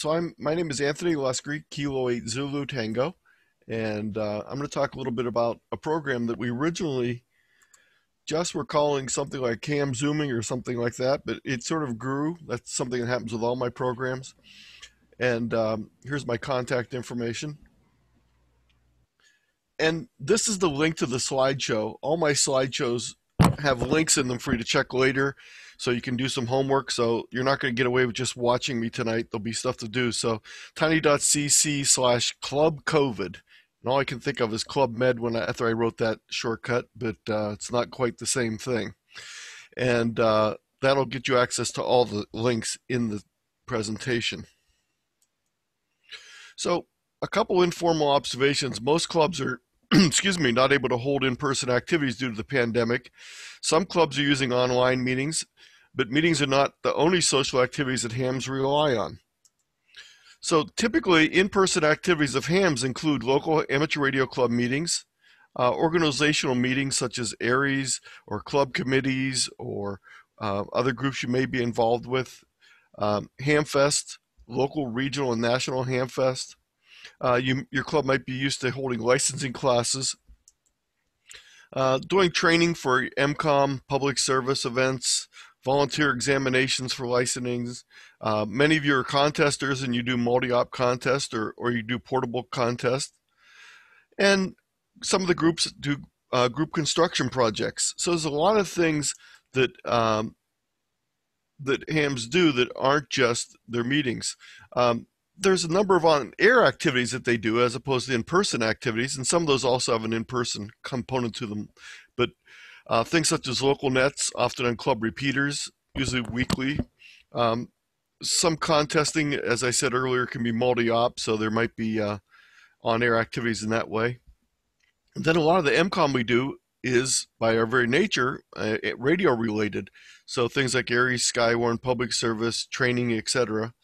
My name is Anthony Luscre, Kilo 8 Zulu Tango, and I'm going to talk a little bit about a program that we originally just were calling something like cam zooming or something like that, but it sort of grew. That's something that happens with all my programs. And here's my contact information. And this is the link to the slideshow. All my slideshows have links in them for you to check later, so you can do some homework. So you're not going to get away with just watching me tonight. There'll be stuff to do. So tiny.cc/club COVID. And all I can think of is Club Med after I wrote that shortcut, but it's not quite the same thing. And that'll get you access to all the links in the presentation. So a couple informal observations. Most clubs are excuse me, not able to hold in-person activities due to the pandemic. Some clubs are using online meetings, but meetings are not the only social activities that hams rely on. So typically, in-person activities of hams include local amateur radio club meetings, organizational meetings such as ARIES or club committees or other groups you may be involved with, Hamfest, local, regional, and national Hamfest. Your club might be used to holding licensing classes, doing training for MCOM, public service events, volunteer examinations for licensings. Many of you are contesters and you do multi-op contest or you do portable contest. And some of the groups do group construction projects. So there's a lot of things that that hams do that aren't just their meetings. There's a number of on-air activities that they do as opposed to in-person activities, and some of those also have an in-person component to them. But things such as local nets, often on club repeaters, usually weekly. Some contesting, as I said earlier, can be multi-op, so there might be on-air activities in that way. And then a lot of the MCOM we do is, by our very nature, radio-related. So things like ARIES, Skywarn, public service, training, etc.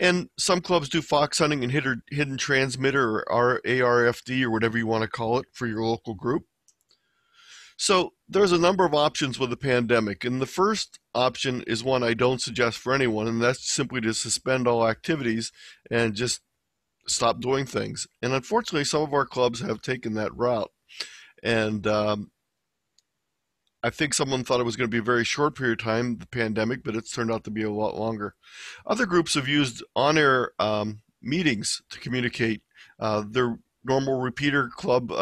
And some clubs do fox hunting and hidden transmitter or ARFD or whatever you want to call it for your local group. So there's a number of options with the pandemic. And the first option is one I don't suggest for anyone, and that's simply to suspend all activities and just stop doing things. And unfortunately, some of our clubs have taken that route. And I think someone thought it was going to be a very short period of time, the pandemic, but it's turned out to be a lot longer. Other groups have used on-air meetings to communicate. Their normal repeater club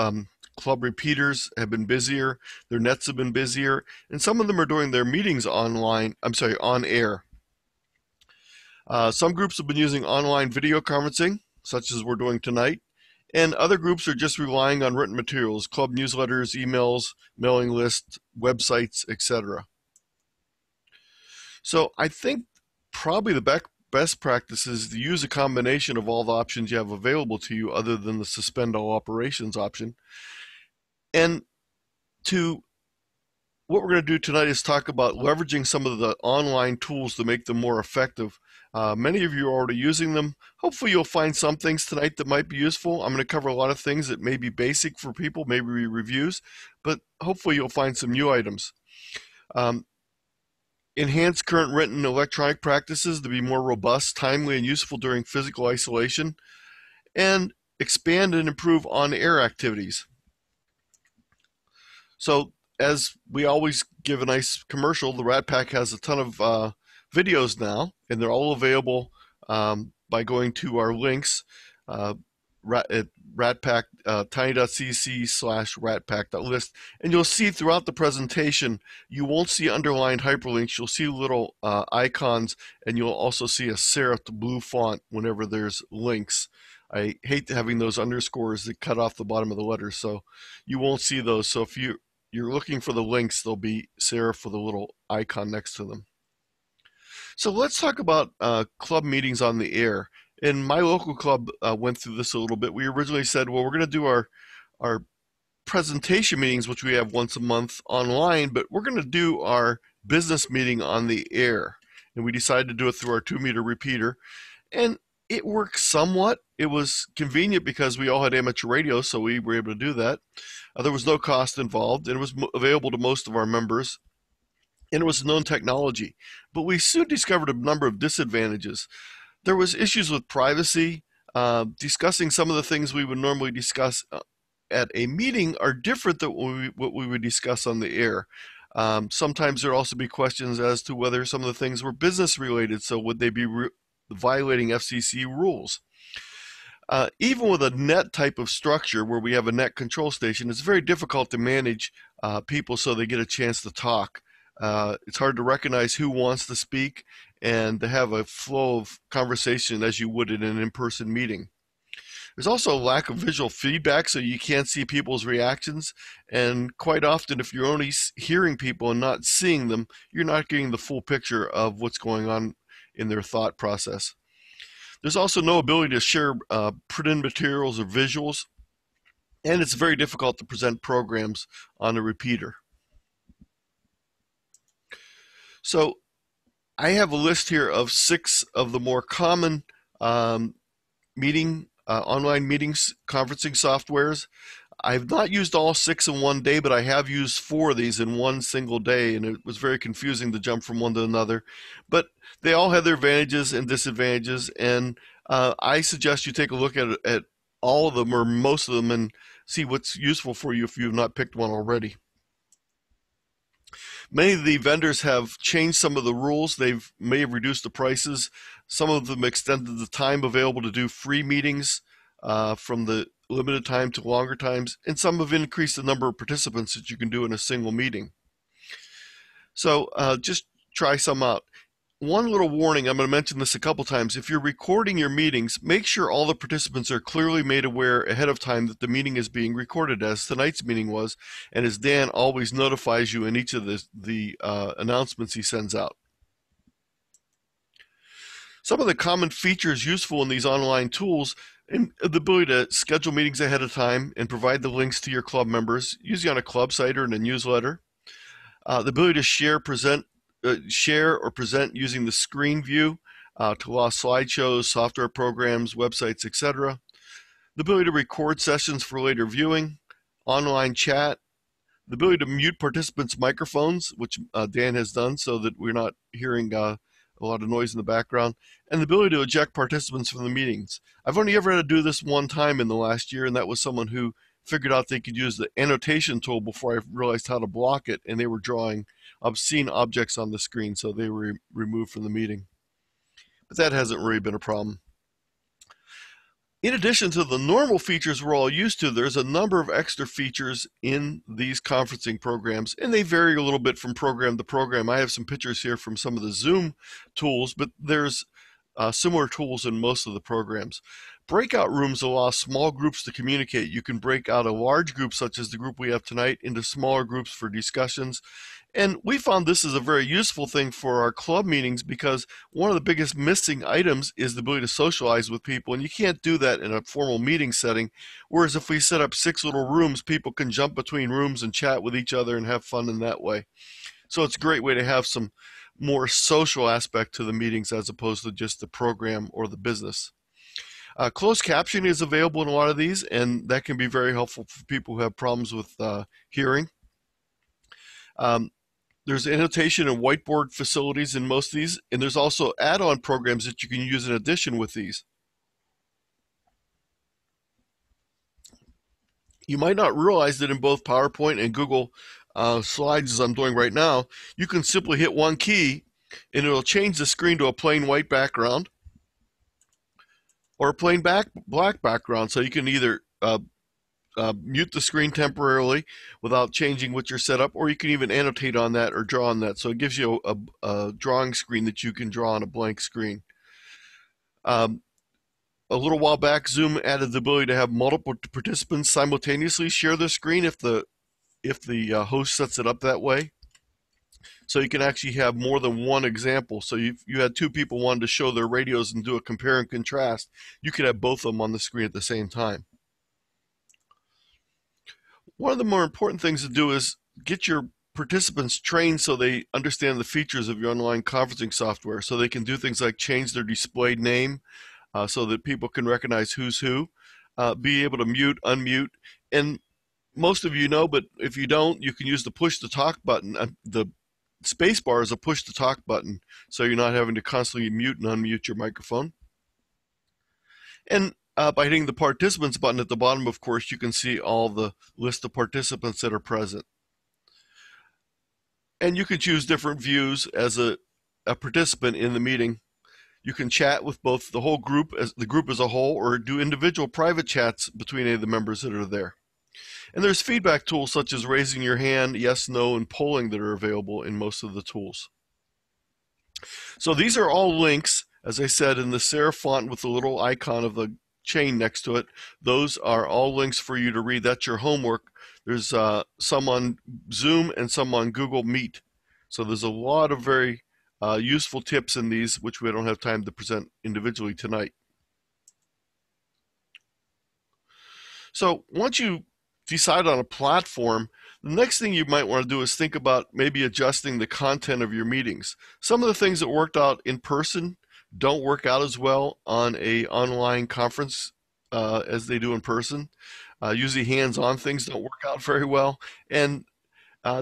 repeaters have been busier. Their nets have been busier, and some of them are doing their meetings on air. Some groups have been using online video conferencing, such as we're doing tonight. And other groups are just relying on written materials, club newsletters, emails, mailing lists, websites, etc. So I think probably the best practice is to use a combination of all the options you have available to you other than the suspend all operations option. And what we're going to do tonight is talk about leveraging some of the online tools to make them more effective. Many of you are already using them. Hopefully you'll find some things tonight that might be useful. I'm going to cover a lot of things that may be basic for people, maybe reviews, but hopefully you'll find some new items. Enhance current written electronic practices to be more robust, timely, and useful during physical isolation, and expand and improve on-air activities. So as we always give a nice commercial, the Rat Pack has a ton of videos now, and they're all available by going to our links at ratpack, tiny.cc/ratpack.list. And you'll see throughout the presentation, you won't see underlined hyperlinks. You'll see little icons, and you'll also see a serif blue font whenever there's links. I hate having those underscores that cut off the bottom of the letters, so you won't see those. So if you're looking for the links, there'll be serif with a little icon next to them. So let's talk about club meetings on the air. And my local club went through this a little bit. We originally said, well, we're going to do our presentation meetings, which we have once a month online, but we're going to do our business meeting on the air. And we decided to do it through our 2-meter repeater. And it worked somewhat. It was convenient because we all had amateur radio, so we were able to do that. There was no cost involved, and it was available to most of our members. And it was known technology. But we soon discovered a number of disadvantages. There was issues with privacy. Discussing some of the things we would normally discuss at a meeting are different than what we would discuss on the air. Sometimes there'll also be questions as to whether some of the things were business related, so would they be violating FCC rules? Even with a net type of structure where we have a net control station, it's very difficult to manage people so they get a chance to talk. It's hard to recognize who wants to speak and to have a flow of conversation as you would in an in-person meeting. There's also a lack of visual feedback, so you can't see people's reactions. And quite often, if you're only hearing people and not seeing them, you're not getting the full picture of what's going on in their thought process. There's also no ability to share printed materials or visuals, and it's very difficult to present programs on a repeater. So I have a list here of 6 of the more common online meetings conferencing softwares. I've not used all 6 in one day, but I have used 4 of these in one single day, and it was very confusing to jump from one to another. But they all have their advantages and disadvantages, and I suggest you take a look at all of them or most of them and see what's useful for you if you've not picked one already. Many of the vendors have changed some of the rules. They may have reduced the prices. Some of them extended the time available to do free meetings from the limited time to longer times, and some have increased the number of participants that you can do in a single meeting. So just try some out. One little warning, I'm going to mention this a couple times. If you're recording your meetings, make sure all the participants are clearly made aware ahead of time that the meeting is being recorded, as tonight's meeting was, and as Dan always notifies you in each of the announcements he sends out. Some of the common features useful in these online tools, and the ability to schedule meetings ahead of time and provide the links to your club members, usually on a club site or in a newsletter. The ability to share or present using the screen view to allow slideshows, software programs, websites, etc. The ability to record sessions for later viewing, online chat, the ability to mute participants' microphones, which Dan has done so that we're not hearing a lot of noise in the background, and the ability to eject participants from the meetings. I've only ever had to do this one time in the last year, and that was someone who figured out they could use the annotation tool before I realized how to block it, and they were drawing obscene objects on the screen, so they were removed from the meeting. But that hasn't really been a problem. In addition to the normal features we're all used to, there's a number of extra features in these conferencing programs, and they vary a little bit from program to program. I have some pictures here from some of the Zoom tools, but there's similar tools in most of the programs. Breakout rooms allow small groups to communicate. You can break out a large group, such as the group we have tonight, into smaller groups for discussions. And we found this is a very useful thing for our club meetings because one of the biggest missing items is the ability to socialize with people, and you can't do that in a formal meeting setting. Whereas if we set up 6 little rooms, people can jump between rooms and chat with each other and have fun in that way. So it's a great way to have some more social aspect to the meetings as opposed to just the program or the business. Closed captioning is available in a lot of these, and that can be very helpful for people who have problems with hearing. There's annotation and whiteboard facilities in most of these, and there's also add-on programs that you can use in addition with these. You might not realize that in both PowerPoint and Google Slides, as I'm doing right now, you can simply hit one key and it'll change the screen to a plain white background or a plain black background. So you can either mute the screen temporarily without changing what you're set up, or you can even annotate on that or draw on that. So it gives you a drawing screen that you can draw on a blank screen. A little while back, Zoom added the ability to have multiple participants simultaneously share the screen if the host sets it up that way. So you can actually have more than one example. So you had 2 people wanting to show their radios and do a compare and contrast. You could have both of them on the screen at the same time. One of the more important things to do is get your participants trained so they understand the features of your online conferencing software, so they can do things like change their displayed name so that people can recognize who's who, be able to mute, unmute, and most of you know, but if you don't, you can use the push to talk button. The space bar is a push to talk button, so you're not having to constantly mute and unmute your microphone. And by hitting the participants button at the bottom, of course, you can see all the list of participants that are present. And you can choose different views as a participant in the meeting. You can chat with both the whole group, as the group as a whole, or do individual private chats between any of the members that are there. And there's feedback tools such as raising your hand, yes, no, and polling that are available in most of the tools. So these are all links, as I said, in the serif font with the little icon of the chain next to it. Those are all links for you to read. That's your homework. There's some on Zoom and some on Google Meet. So there's a lot of very useful tips in these, which we don't have time to present individually tonight. So once you decide on a platform, the next thing you might want to do is think about maybe adjusting the content of your meetings. Some of the things that worked out in person don't work out as well on a online conference as they do in person. Usually hands-on things don't work out very well. And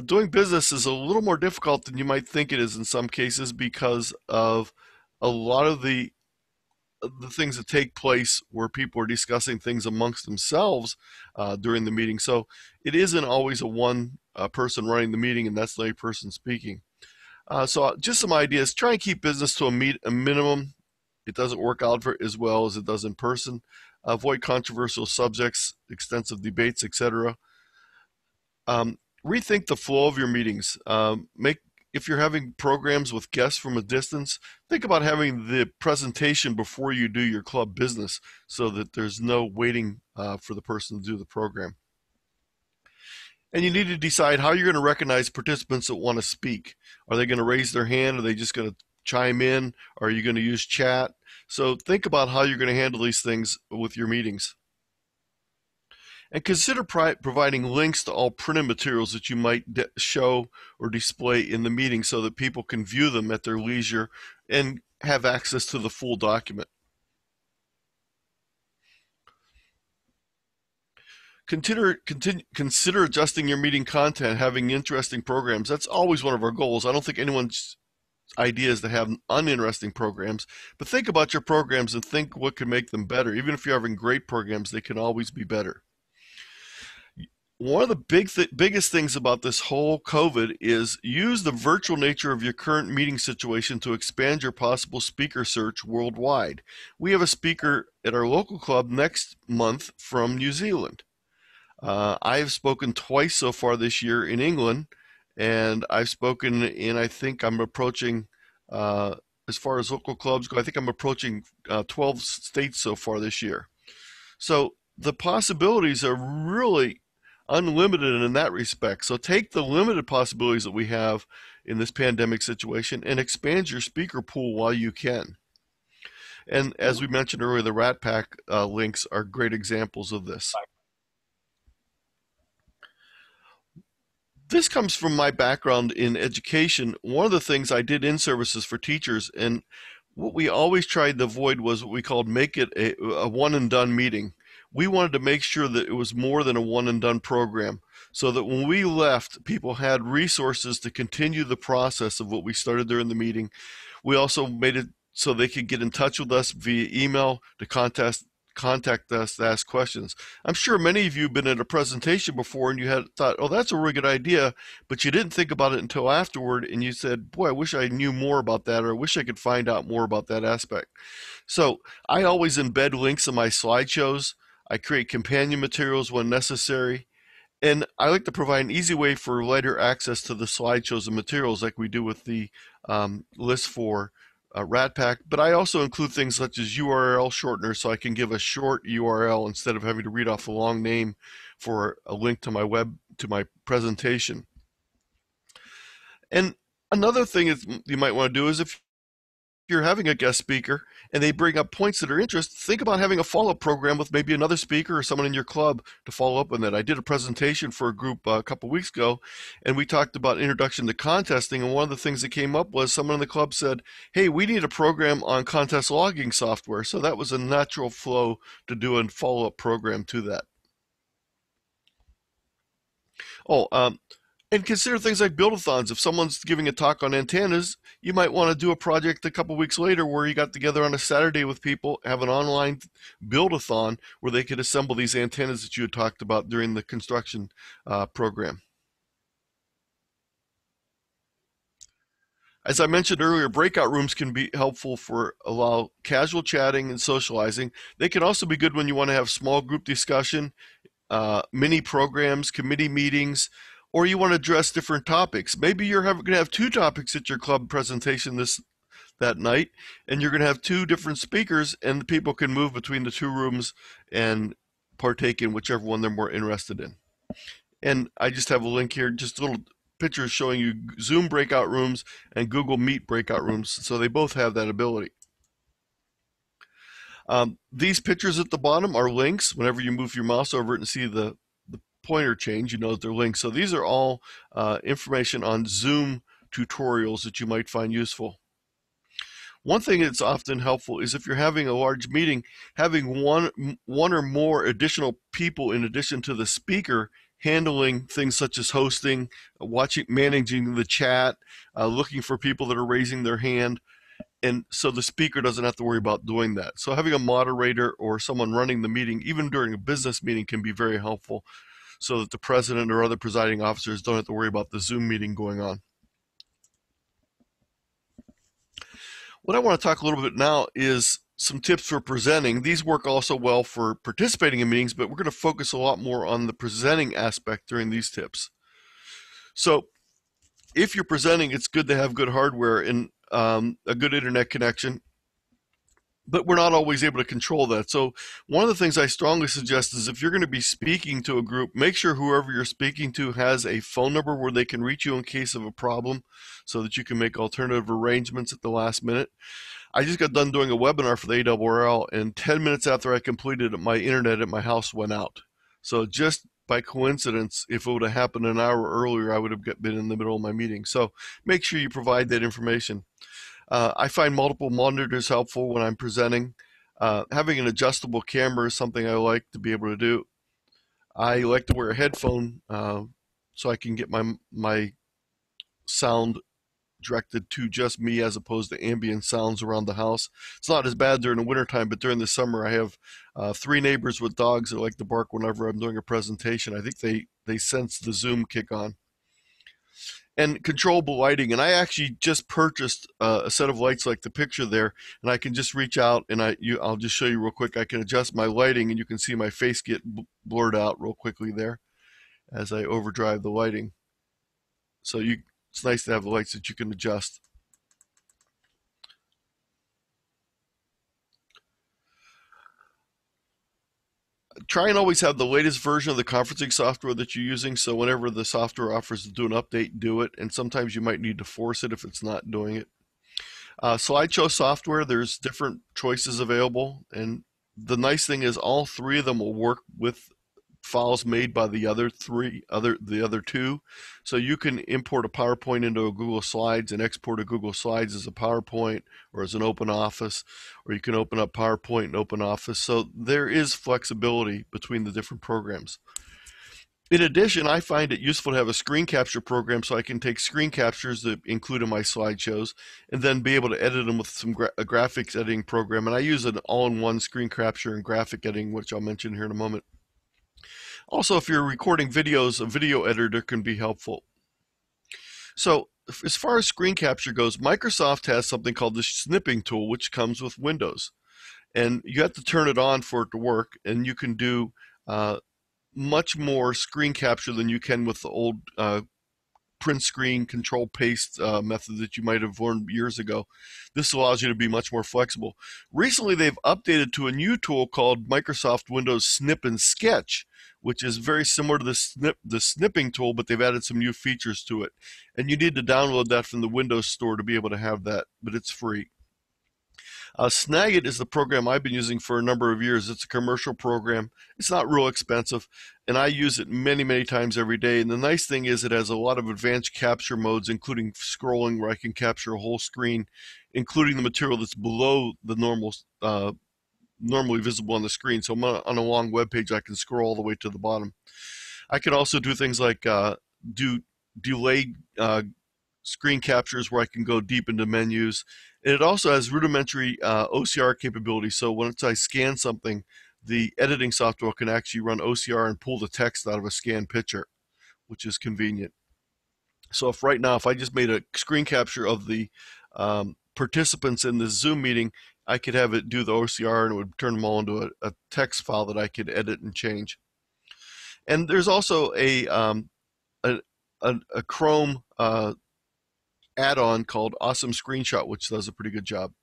doing business is a little more difficult than you might think it is in some cases because of a lot of the things that take place where people are discussing things amongst themselves during the meeting. So it isn't always a one person running the meeting and that's the only person speaking. So just some ideas. Try and keep business to a minimum. It doesn't work out as well as it does in person. Avoid controversial subjects, extensive debates, etc. Rethink the flow of your meetings. If you're having programs with guests from a distance, think about having the presentation before you do your club business so that there's no waiting for the person to do the program. And you need to decide how you're going to recognize participants that want to speak. Are they going to raise their hand? Are they just going to chime in? Are you going to use chat? So think about how you're going to handle these things with your meetings. And consider providing links to all printed materials that you might show or display in the meeting so that people can view them at their leisure and have access to the full document. Consider adjusting your meeting content, having interesting programs. That's always one of our goals. I don't think anyone's idea is to have uninteresting programs, but think about your programs and think what can make them better. Even if you're having great programs, they can always be better. One of the biggest things about this whole COVID is use the virtual nature of your current meeting situation to expand your possible speaker search worldwide. We have a speaker at our local club next month from New Zealand. I have spoken twice so far this year in England, and I've spoken in, I think I'm approaching, as far as local clubs go, I think I'm approaching 12 states so far this year. So the possibilities are really unlimited in that respect. So take the limited possibilities that we have in this pandemic situation and expand your speaker pool while you can. And as we mentioned earlier, the Rat Pack links are great examples of this. This comes from my background in education. One of the things I did in services for teachers, and what we always tried to avoid was what we called make it a one and done meeting. We wanted to make sure that it was more than a one and done program so that when we left, people had resources to continue the process of what we started during the meeting. We also made it so they could get in touch with us via email to contact us to ask questions. I'm sure many of you have been at a presentation before and you had thought, oh, that's a really good idea, but you didn't think about it until afterward and you said, boy, I wish I knew more about that, or I wish I could find out more about that aspect. So I always embed links in my slideshows. I create companion materials when necessary. And I like to provide an easy way for lighter access to the slideshows and materials like we do with the list for Rat Pack, but I also include things such as URL shorteners so I can give a short URL instead of having to read off a long name for a link to my presentation. And another thing is you might want to do is if you're having a guest speaker and they bring up points that are interesting, think about having a follow-up program with maybe another speaker or someone in your club to follow up on that. I did a presentation for a group a couple weeks ago, and we talked about introduction to contesting, and one of the things that came up was someone in the club said, hey, we need a program on contest logging software. So that was a natural flow to do a follow-up program to that. And consider things like build-a-thons. If someone's giving a talk on antennas, you might want to do a project a couple weeks later where you got together on a Saturday with people, have an online build-a-thon where they could assemble these antennas that you had talked about during the construction program. As I mentioned earlier, breakout rooms can be helpful for allow casual chatting and socializing. They can also be good when you want to have small group discussion, mini programs, committee meetings, or you want to address different topics. Maybe you're going to have two topics at your club presentation that night, and you're going to have two different speakers, and the people can move between the two rooms and partake in whichever one they're more interested in. And I just have a link here, just little pictures showing you Zoom breakout rooms and Google Meet breakout rooms, so they both have that ability. These pictures at the bottom are links. Whenever you move your mouse over it and see the pointer change, you know that they're links. So these are all information on Zoom tutorials that you might find useful. One thing that's often helpful is if you're having a large meeting, having one or more additional people in addition to the speaker handling things such as hosting, managing the chat, looking for people that are raising their hand, and so the speaker doesn't have to worry about doing that. So having a moderator or someone running the meeting, even during a business meeting, can be very helpful so that the president or other presiding officers don't have to worry about the Zoom meeting going on. What I want to talk a little bit now is some tips for presenting. These work also well for participating in meetings, but we're going to focus a lot more on the presenting aspect during these tips. So if you're presenting, it's good to have good hardware and a good internet connection, but we're not always able to control that. So one of the things I strongly suggest is if you're going to be speaking to a group, make sure whoever you're speaking to has a phone number where they can reach you in case of a problem so that you can make alternative arrangements at the last minute. I just got done doing a webinar for the ARRL, and 10 minutes after I completed it, my internet at my house went out. So just by coincidence, if it would have happened an hour earlier, I would have been in the middle of my meeting. So make sure you provide that information. I find multiple monitors helpful when I'm presenting. Having an adjustable camera is something I like to be able to do. I like to wear a headphone so I can get my sound directed to just me as opposed to ambient sounds around the house. It's not as bad during the wintertime, but during the summer I have 3 neighbors with dogs that like to bark whenever I'm doing a presentation. I think they sense the Zoom kick on. And controllable lighting, and I actually just purchased a set of lights like the picture there, and I can just reach out and I'll just show you real quick. I can adjust my lighting and you can see my face get blurred out real quickly there as I overdrive the lighting. So it's nice to have the lights that you can adjust. Try and always have the latest version of the conferencing software that you're using, so whenever the software offers to do an update, do it, and sometimes you might need to force it if it's not doing it. Slideshow software, there's different choices available, and the nice thing is all 3 of them will work with files made by the other two. So you can import a PowerPoint into a Google Slides and export a Google Slides as a PowerPoint or as an open office, or you can open up PowerPoint and open office. So there is flexibility between the different programs. In addition, I find it useful to have a screen capture program so I can take screen captures that include in my slideshows and then be able to edit them with some a graphics editing program. And I use an all-in-one screen capture and graphic editing, which I'll mention here in a moment. Also, if you're recording videos, a video editor can be helpful. So as far as screen capture goes, Microsoft has something called the snipping tool, which comes with Windows. And you have to turn it on for it to work, and you can do much more screen capture than you can with the old print screen control paste method that you might have learned years ago. This allows you to be much more flexible. Recently, they've updated to a new tool called Microsoft Windows Snip and Sketch, which is very similar to the snipping tool, but they've added some new features to it. And you need to download that from the Windows Store to be able to have that, but it's free. Snagit is the program I've been using for a number of years. It's a commercial program. It's not real expensive, and I use it many, many times every day. And the nice thing is it has a lot of advanced capture modes, including scrolling, where I can capture a whole screen, including the material that's below the normally visible on the screen. So on a long web page, I can scroll all the way to the bottom. I can also do things like do delayed screen captures where I can go deep into menus. And it also has rudimentary OCR capability. So once I scan something, the editing software can actually run OCR and pull the text out of a scanned picture, which is convenient. So if right now, if I just made a screen capture of the participants in this Zoom meeting, I could have it do the OCR and it would turn them all into a text file that I could edit and change. And there's also a Chrome add-on called Awesome Screenshot, which does a pretty good job.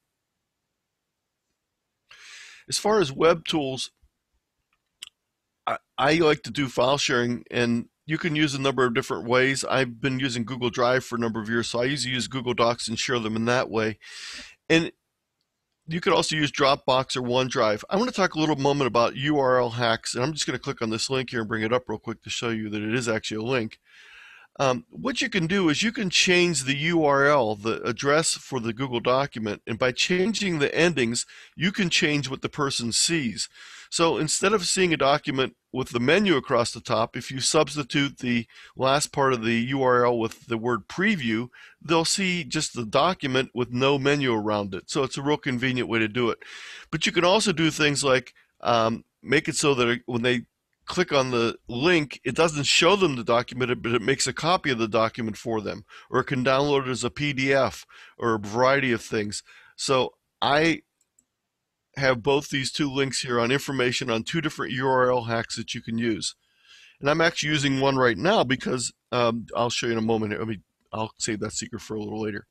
As far as web tools, I like to do file sharing, and you can use a number of different ways. I've been using Google Drive for a number of years, so I usually use Google Docs and share them in that way. And you could also use Dropbox or OneDrive. I want to talk a little moment about URL hacks, and I'm just going to click on this link here and bring it up real quick to show you that it is actually a link. What you can do is you can change the URL, the address for the Google document, and by changing the endings, you can change what the person sees. So instead of seeing a document with the menu across the top, if you substitute the last part of the URL with the word preview, they'll see just the document with no menu around it. So it's a real convenient way to do it. But you can also do things like make it so that when they click on the link, it doesn't show them the document, but it makes a copy of the document for them, or it can download it as a PDF, or a variety of things. So I have both these two links here on information on two different URL hacks that you can use. And I'm actually using one right now because I'll show you in a moment. I'll save that secret for a little later.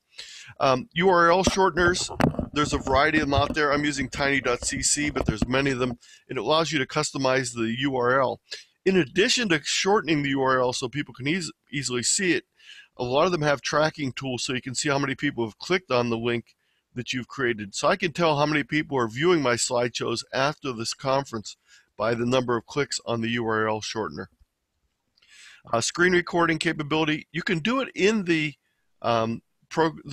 URL shorteners, there's a variety of them out there. I'm using tiny.cc, but there's many of them, and it allows you to customize the URL. In addition to shortening the URL so people can easily see it, a lot of them have tracking tools so you can see how many people have clicked on the link that you've created. So I can tell how many people are viewing my slideshows after this conference by the number of clicks on the URL shortener. Screen recording capability, you can do it in the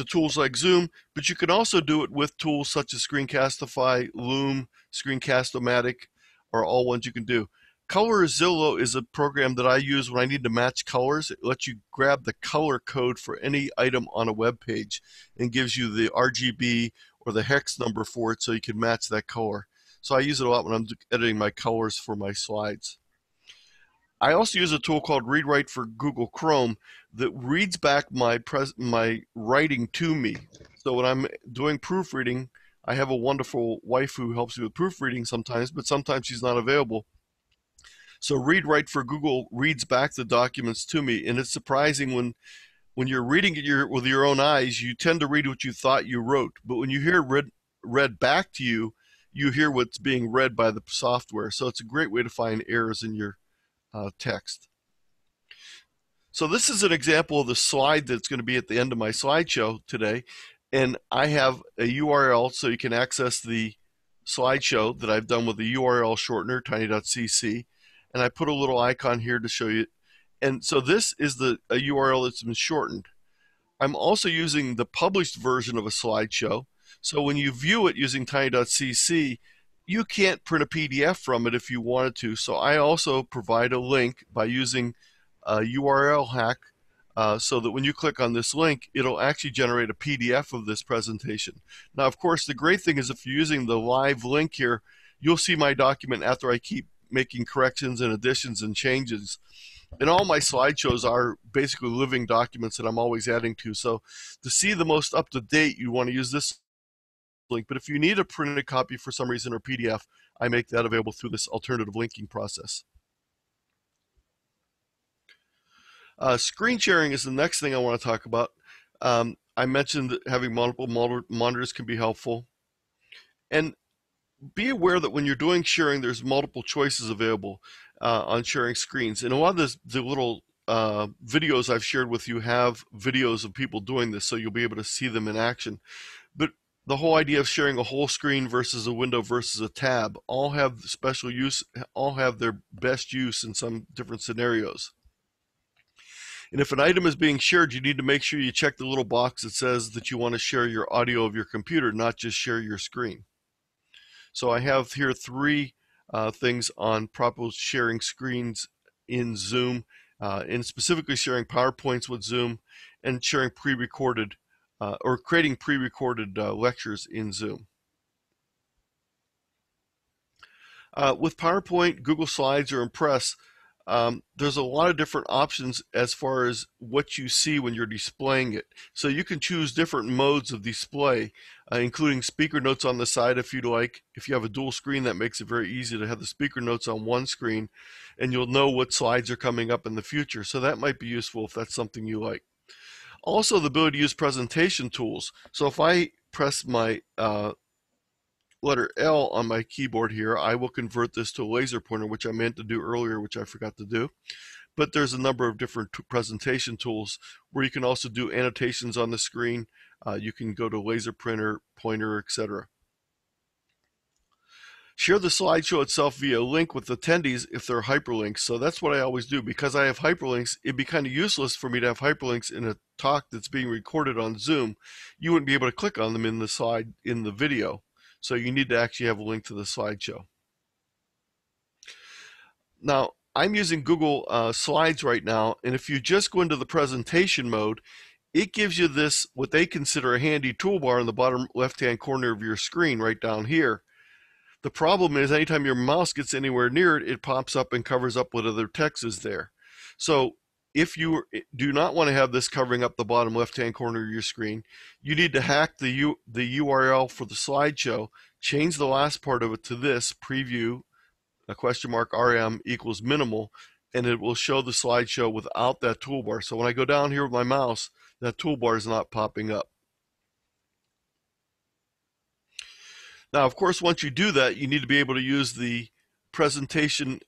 tools like Zoom, but you can also do it with tools such as Screencastify, Loom, Screencast-O-Matic, are all ones you can do. Colorzilla is a program that I use when I need to match colors. It lets you grab the color code for any item on a web page and gives you the RGB or the hex number for it so you can match that color. So I use it a lot when I'm editing my colors for my slides. I also use a tool called ReadWrite for Google Chrome that reads back my writing to me. So when I'm doing proofreading, I have a wonderful wife who helps me with proofreading sometimes, but sometimes she's not available. So ReadWrite for Google reads back the documents to me, and it's surprising when you're reading it with your own eyes, you tend to read what you thought you wrote, but when you hear read back to you, you hear what's being read by the software. So it's a great way to find errors in your text. So this is an example of the slide that's going to be at the end of my slideshow today. And I have a URL so you can access the slideshow that I've done with the URL shortener, tiny.cc. And I put a little icon here to show you. And so this is a URL that's been shortened. I'm also using the published version of a slideshow. So when you view it using tiny.cc, you can't print a PDF from it if you wanted to. So I also provide a link by using a URL hack so that when you click on this link, it'll actually generate a PDF of this presentation. Now, of course, the great thing is if you're using the live link here, you'll see my document after I keep making corrections and additions and changes. And all my slideshows are basically living documents that I'm always adding to. So to see the most up-to-date, you want to use this link. But if you need a printed copy for some reason or PDF, I make that available through this alternative linking process. Screen sharing is the next thing I want to talk about. I mentioned that having multiple monitors can be helpful. And be aware that when you're doing sharing, there's multiple choices available on sharing screens. And a lot of the little videos I've shared with you have videos of people doing this, so you'll be able to see them in action. But the whole idea of sharing a whole screen versus a window versus a tab all have special use, all have their best use in some different scenarios. And if an item is being shared, you need to make sure you check the little box that says that you want to share your audio of your computer, not just share your screen. So I have here three things on proper sharing screens in Zoom. and specifically sharing PowerPoints with Zoom and sharing pre-recorded or creating pre-recorded lectures in Zoom. With PowerPoint, Google Slides, or Impress, there's a lot of different options as far as what you see when you're displaying it. So you can choose different modes of display, including speaker notes on the side if you'd like. If you have a dual screen, that makes it very easy to have the speaker notes on one screen, and you'll know what slides are coming up in the future. So that might be useful if that's something you like. Also, the ability to use presentation tools. So if I press my letter L on my keyboard here, I will convert this to a laser pointer, which I meant to do earlier, which I forgot to do. But there's a number of different presentation tools where you can also do annotations on the screen. You can go to laser printer, pointer, etc. Share the slideshow itself via link with attendees if they're hyperlinks. So that's what I always do. Because I have hyperlinks, it'd be kind of useless for me to have hyperlinks in a talk that's being recorded on Zoom. You wouldn't be able to click on them in the slide in the video. So you need to actually have a link to the slideshow. Now, I'm using Google Slides right now, and if you just go into the presentation mode, it gives you this, what they consider a handy toolbar in the bottom left-hand corner of your screen right down here. The problem is anytime your mouse gets anywhere near it, it pops up and covers up what other text is there. So if you do not want to have this covering up the bottom left-hand corner of your screen, you need to hack the URL for the slideshow, change the last part of it to this, preview, $RM equals minimal, and it will show the slideshow without that toolbar. So when I go down here with my mouse, that toolbar is not popping up. Now, of course, once you do that, you need to be able to use the presentation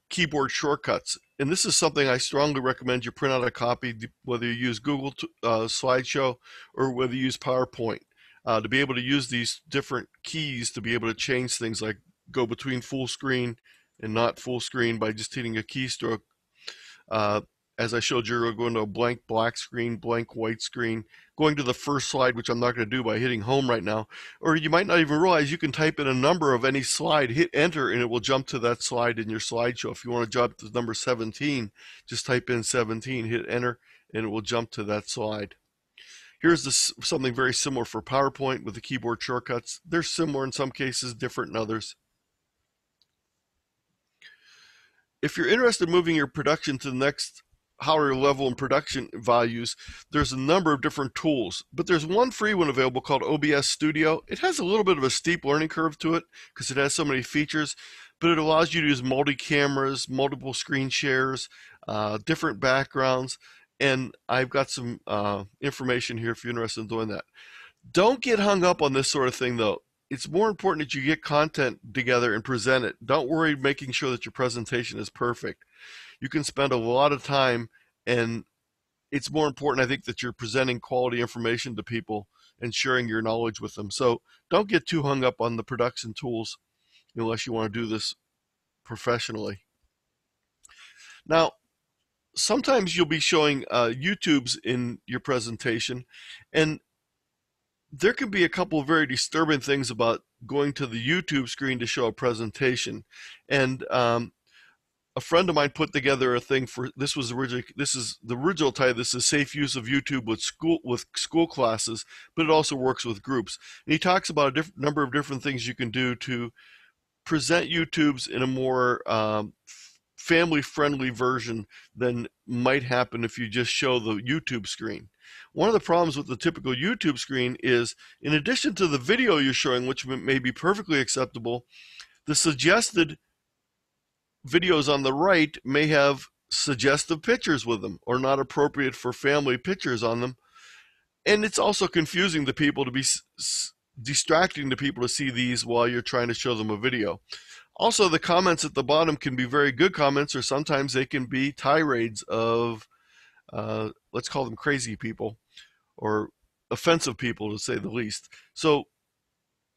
keyboard shortcuts. And this is something I strongly recommend you print out a copy, whether you use Google Slideshow or whether you use PowerPoint, to be able to use these different keys to be able to change things like go between full screen and not full screen by just hitting a keystroke. As I showed you, we're going to a blank black screen, blank white screen, going to the first slide, which I'm not going to do by hitting home right now. Or you might not even realize you can type in a number of any slide, hit enter, and it will jump to that slide in your slideshow. If you want to jump to number 17, just type in 17, hit enter, and it will jump to that slide. Here's something very similar for PowerPoint with the keyboard shortcuts. They're similar in some cases, different in others. If you're interested in moving your production to the next higher level in production values, there's a number of different tools, but there's one free one available called OBS Studio. It has a little bit of a steep learning curve to it because it has so many features, but it allows you to use multi-cameras, multiple screen shares, different backgrounds, and I've got some information here if you're interested in doing that. Don't get hung up on this sort of thing, though. It's more important that you get content together and present it. Don't worry making sure that your presentation is perfect. You can spend a lot of time, and it's more important, I think, that you're presenting quality information to people and sharing your knowledge with them. So don't get too hung up on the production tools unless you want to do this professionally. Now, sometimes you'll be showing YouTubes in your presentation, and there can be a couple of very disturbing things about going to the YouTube screen to show a presentation. And a friend of mine put together a thing for this is the original title. This is Safe Use of YouTube with school classes, but it also works with groups. And he talks about a number of different things you can do to present YouTubes in a more family-friendly version than might happen if you just show the YouTube screen. One of the problems with the typical YouTube screen is, in addition to the video you're showing, which may be perfectly acceptable, the suggested videos on the right may have suggestive pictures with them or not appropriate for family pictures on them. And it's also confusing to people, to be distracting to people to see these while you're trying to show them a video. Also, the comments at the bottom can be very good comments, or sometimes they can be tirades of, let's call them crazy people, or offensive people, to say the least. So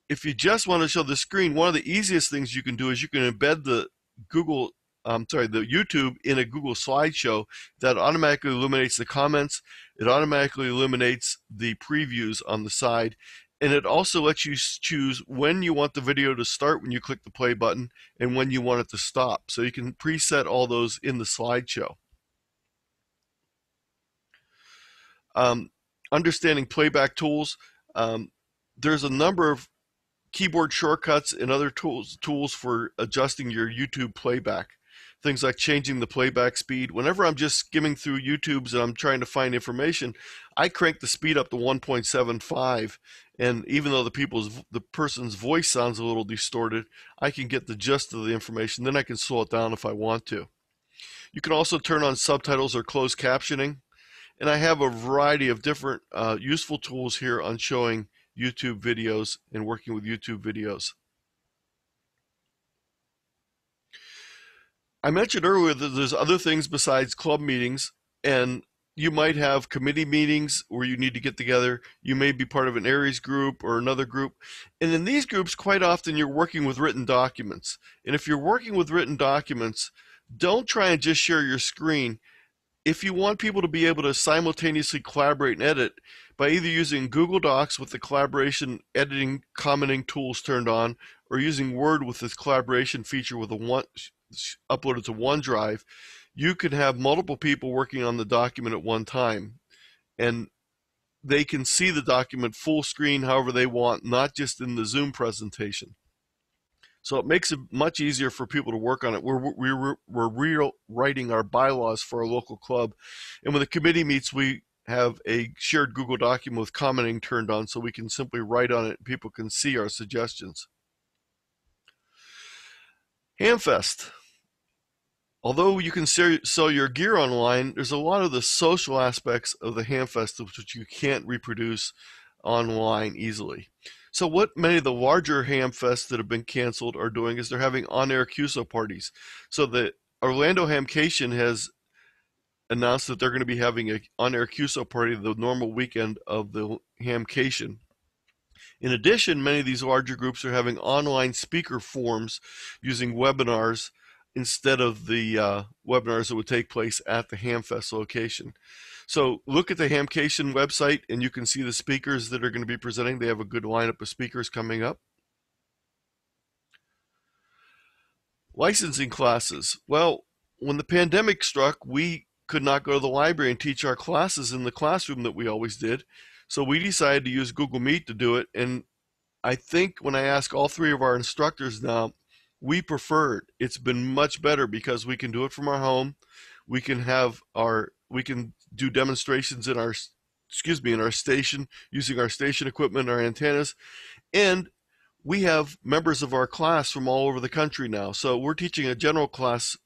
if you just want to show the screen, one of the easiest things you can do is you can embed the YouTube in a Google slideshow. That automatically eliminates the comments. It automatically eliminates the previews on the side. And it also lets you choose when you want the video to start when you click the play button and when you want it to stop. So you can preset all those in the slideshow. Um, Understanding playback tools. There's a number of keyboard shortcuts and other tools for adjusting your YouTube playback. Things like changing the playback speed. Whenever I'm just skimming through YouTube's and I'm trying to find information, I crank the speed up to 1.75. And even though the person's voice sounds a little distorted, I can get the gist of the information. Then I can slow it down if I want to. You can also turn on subtitles or closed captioning. And I have a variety of different useful tools here on showing YouTube videos and working with YouTube videos. I mentioned earlier that there's other things besides club meetings, and you might have committee meetings where you need to get together. You may be part of an Aries group or another group. And in these groups, quite often you're working with written documents. And if you're working with written documents, don't try and just share your screen. If you want people to be able to simultaneously collaborate and edit by either using Google Docs with the collaboration editing commenting tools turned on, or using Word with this collaboration feature with uploaded to OneDrive, you can have multiple people working on the document at one time, and they can see the document full screen however they want, not just in the Zoom presentation. So it makes it much easier for people to work on it. We're rewriting our bylaws for our local club. And when the committee meets, we have a shared Google document with commenting turned on so we can simply write on it and people can see our suggestions. Hamfest. Although you can sell your gear online, there's a lot of the social aspects of the Hamfest which you can't reproduce online easily. So what many of the larger Hamfests that have been canceled are doing is they're having on-air QSO parties. So the Orlando Hamcation has announced that they're going to be having an on-air QSO party the normal weekend of the Hamcation. In addition, many of these larger groups are having online speaker forums using webinars instead of the webinars that would take place at the Hamfest location. So look at the Hamcation website and you can see the speakers that are going to be presenting. They have a good lineup of speakers coming up. Licensing classes. Well, when the pandemic struck, we could not go to the library and teach our classes in the classroom that we always did. So we decided to use Google Meet to do it. And I think when I ask all three of our instructors now, we prefer it. It's been much better because we can do it from our home. We can do demonstrations in our station using our station equipment, our antennas, and we have members of our class from all over the country now. So we're teaching a general class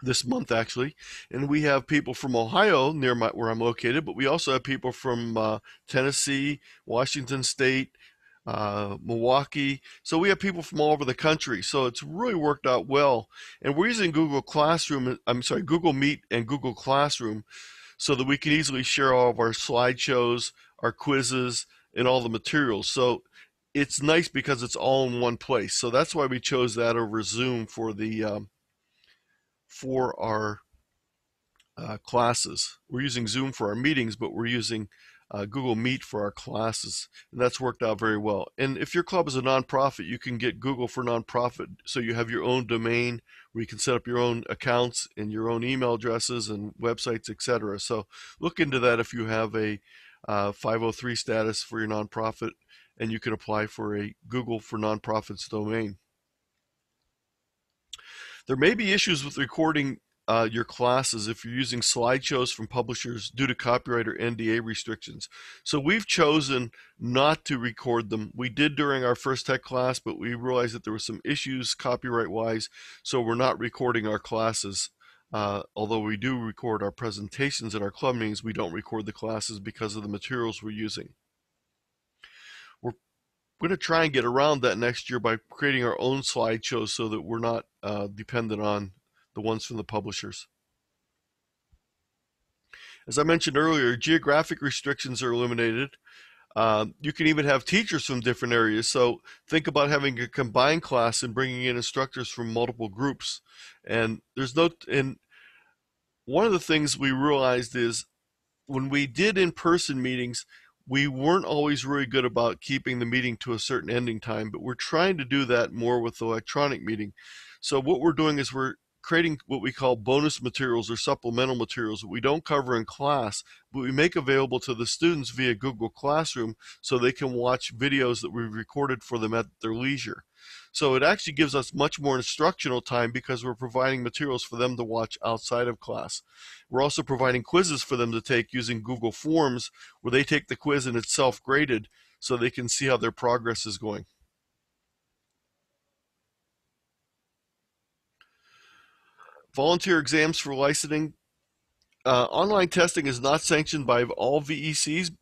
this month actually, and we have people from Ohio near where I'm located, but we also have people from Tennessee, Washington State, Milwaukee. So we have people from all over the country. So it's really worked out well. And we're using Google Meet and Google Classroom so that we can easily share all of our slideshows, our quizzes, and all the materials. So it's nice because it's all in one place. So that's why we chose that over Zoom for our classes. We're using Zoom for our meetings, but we're using Google Meet for our classes, and that's worked out very well. And if your club is a nonprofit, you can get Google for Nonprofit, so you have your own domain where you can set up your own accounts and your own email addresses and websites, etc. So look into that if you have a 503 status for your nonprofit, and you can apply for a Google for Nonprofits domain. There may be issues with recording your classes if you're using slideshows from publishers due to copyright or NDA restrictions. So we've chosen not to record them. We did during our first tech class, but we realized that there were some issues copyright-wise, so we're not recording our classes. Although we do record our presentations at our club meetings, we don't record the classes because of the materials we're using. We're going to try and get around that next year by creating our own slideshows so that we're not dependent on the ones from the publishers. As I mentioned earlier, geographic restrictions are eliminated. You can even have teachers from different areas. So think about having a combined class and bringing in instructors from multiple groups. And one of the things we realized is when we did in-person meetings, we weren't always really good about keeping the meeting to a certain ending time, but we're trying to do that more with electronic meeting. So what we're doing is we're creating what we call bonus materials or supplemental materials that we don't cover in class, but we make available to the students via Google Classroom so they can watch videos that we've recorded for them at their leisure. So it actually gives us much more instructional time because we're providing materials for them to watch outside of class. We're also providing quizzes for them to take using Google Forms, where they take the quiz and it's self-graded so they can see how their progress is going. Volunteer exams for licensing. Online testing is not sanctioned by all VECs.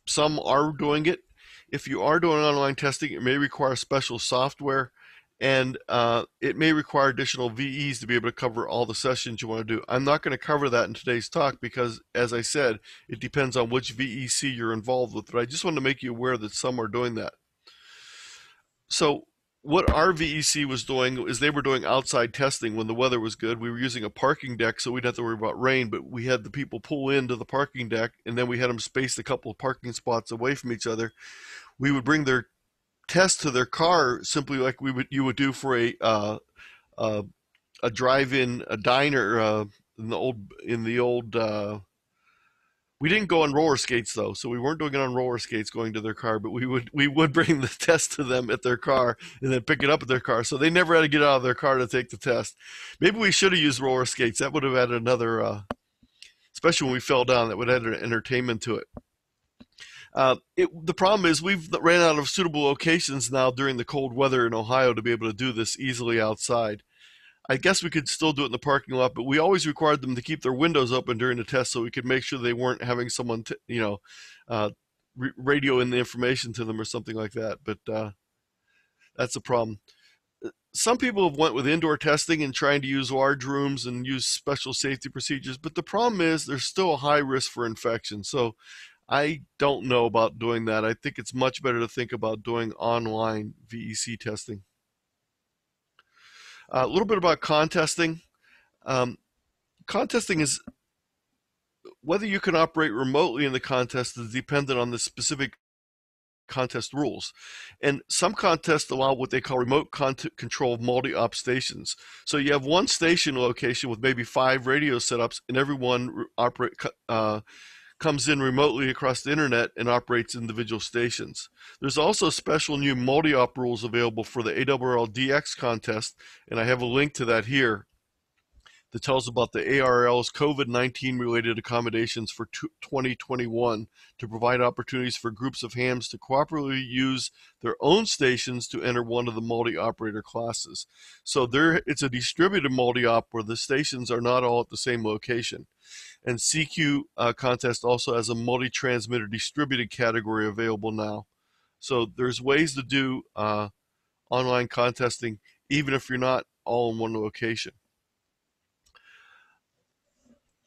Some are doing it. If you are doing online testing, it may require special software, and it may require additional VEs to be able to cover all the sessions you want to do. I'm not going to cover that in today's talk because, as I said, it depends on which VEC you're involved with, but I just want to make you aware that some are doing that. So what our VEC was doing is they were doing outside testing when the weather was good. We were using a parking deck so we didn't have to worry about rain, but we had the people pull into the parking deck, and then we had them spaced a couple of parking spots away from each other. We would bring their test to their car simply like you would do for a drive-in, a diner in the old we didn't go on roller skates though, so we weren't doing it on roller skates going to their car, but we would bring the test to them at their car and then pick it up at their car. So they never had to get out of their car to take the test. Maybe we should have used roller skates. That would have added another, especially when we fell down, that would add an entertainment to it. The problem is we've ran out of suitable locations now during the cold weather in Ohio to be able to do this easily outside. I guess we could still do it in the parking lot, but we always required them to keep their windows open during the test so we could make sure they weren't having someone, radio in the information to them or something like that. But that's a problem. Some people have went with indoor testing and trying to use large rooms and use special safety procedures, but the problem is there's still a high risk for infection. So I don't know about doing that. I think it's much better to think about doing online VEC testing. A little bit about contesting. Contesting is whether you can operate remotely in the contest is dependent on the specific contest rules. And some contests allow what they call remote control multi-op stations. So you have one station location with maybe 5 radio setups, and everyone comes in remotely across the internet and operates individual stations. There's also special new multi-op rules available for the ARRL DX contest, and I have a link to that here that tells about the ARRL's COVID-19 related accommodations for 2021 to provide opportunities for groups of hams to cooperatively use their own stations to enter one of the multi-operator classes. So it's a distributed multi-op where the stations are not all at the same location. And CQ contest also has a multi-transmitter distributed category available now. So there's ways to do online contesting even if you're not all in one location.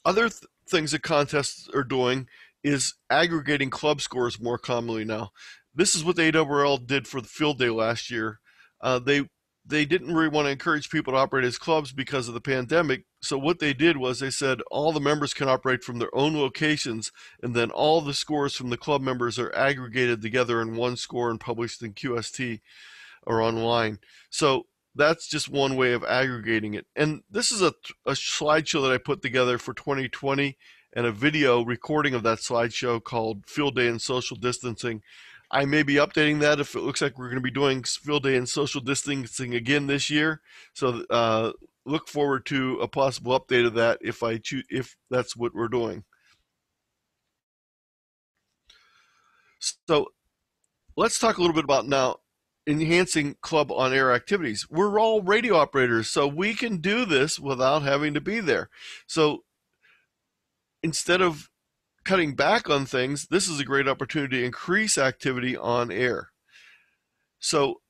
Other things that contests are doing is aggregating club scores more commonly now. This is what the ARRL did for the field day last year. They didn't really want to encourage people to operate as clubs because of the pandemic. So what they did was they said all the members can operate from their own locations, and then all the scores from the club members are aggregated together in one score and published in QST or online. So that's just one way of aggregating it. And this is a slideshow that I put together for 2020 and a video recording of that slideshow called Field Day and Social Distancing. I may be updating that if it looks like we're going to be doing field day and social distancing again this year. So look forward to a possible update of that if that's what we're doing. So let's talk a little bit about now enhancing club on-air activities. We're all radio operators, so we can do this without having to be there. So instead of cutting back on things, this is a great opportunity to increase activity on air. So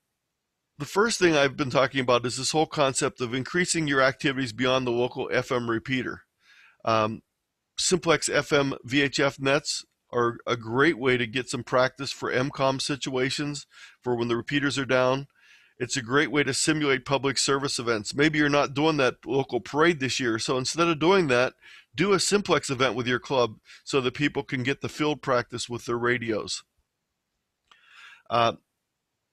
the first thing I've been talking about is this whole concept of increasing your activities beyond the local FM repeater. Simplex FM VHF nets are a great way to get some practice for MCOM situations for when the repeaters are down. It's a great way to simulate public service events. Maybe you're not doing that local parade this year, so instead of doing that, do a Simplex event with your club so that people can get the field practice with their radios.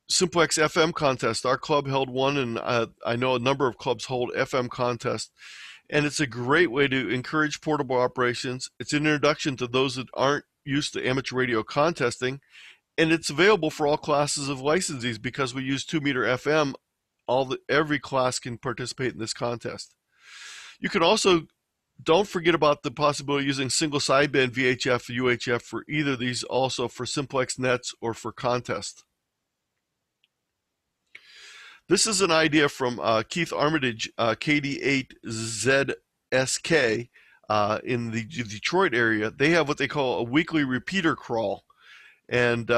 Simplex FM Contest. Our club held one, and I know a number of clubs hold FM contests. And it's a great way to encourage portable operations. It's an introduction to those that aren't used to amateur radio contesting, and it's available for all classes of licensees because we use 2-meter FM. Every class can participate in this contest. You can also don't forget about the possibility of using single sideband VHF or UHF for either of these, also for simplex nets or for contests. This is an idea from Keith Armitage, KD8ZSK, in the Detroit area. They have what they call a weekly repeater crawl. And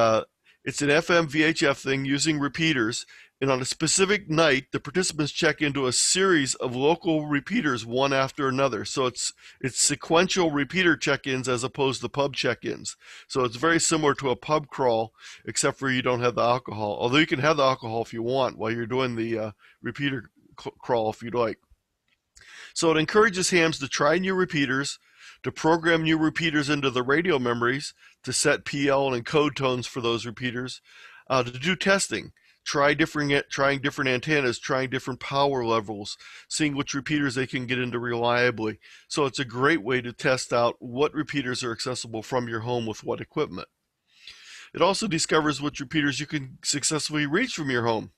it's an FM VHF thing using repeaters. And on a specific night, the participants check into a series of local repeaters, one after another. So it's sequential repeater check-ins as opposed to pub check-ins. So it's very similar to a pub crawl, except for you don't have the alcohol. Although you can have the alcohol if you want while you're doing the repeater crawl if you'd like. So it encourages hams to try new repeaters, to program new repeaters into the radio memories, to set PL and encode tones for those repeaters, to do testing, trying different antennas, trying different power levels, seeing which repeaters they can get into reliably. So it's a great way to test out what repeaters are accessible from your home with what equipment. It also discovers which repeaters you can successfully reach from your home,